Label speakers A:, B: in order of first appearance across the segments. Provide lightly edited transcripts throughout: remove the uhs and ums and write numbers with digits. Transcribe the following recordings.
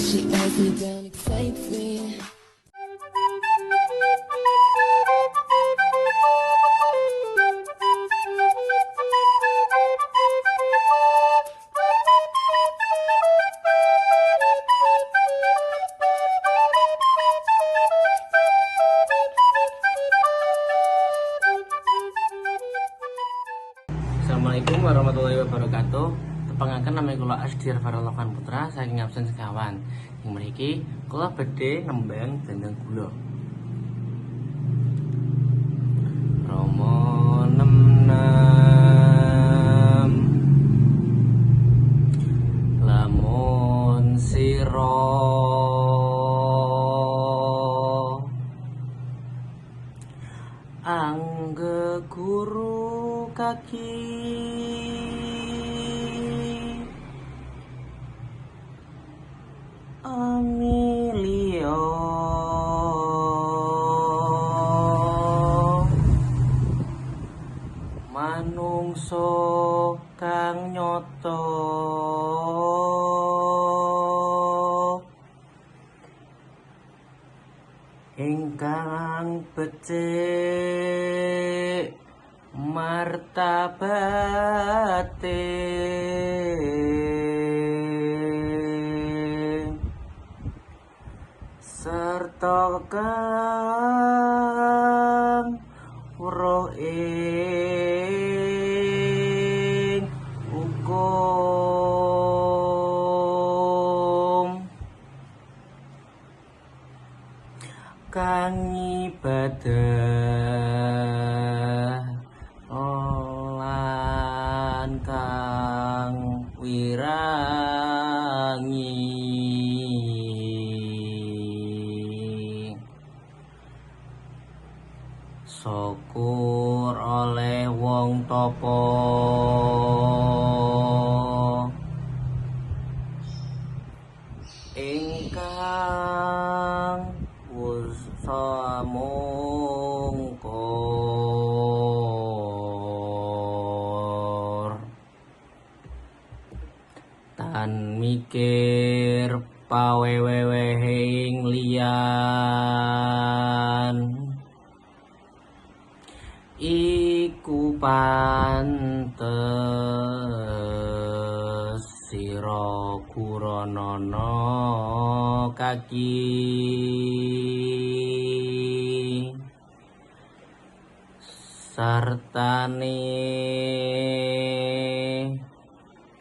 A: she eyes me down, excites me.
B: Assalamualaikum warahmatullahi wabarakatuh. Tepangaken nama kula Asdir Faralokan Putra saking absen sekawan. Ing mriki kula badhe nembang dendeng gula. Rama nem lamun sira angge guru kaki Amelia manungso kang nyoto ingkang becik martabate serta kang weruh ing hukum kang ibadah lan kang wirangi syukur oleh wong tapa ingkang wusa mungkur tan mikir pawewehing liyan iku pantes sira kuranana kaki sartane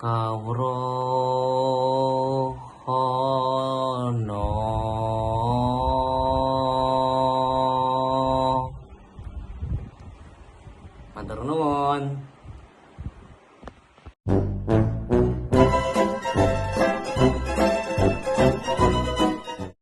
B: kawruhana matur nuwun.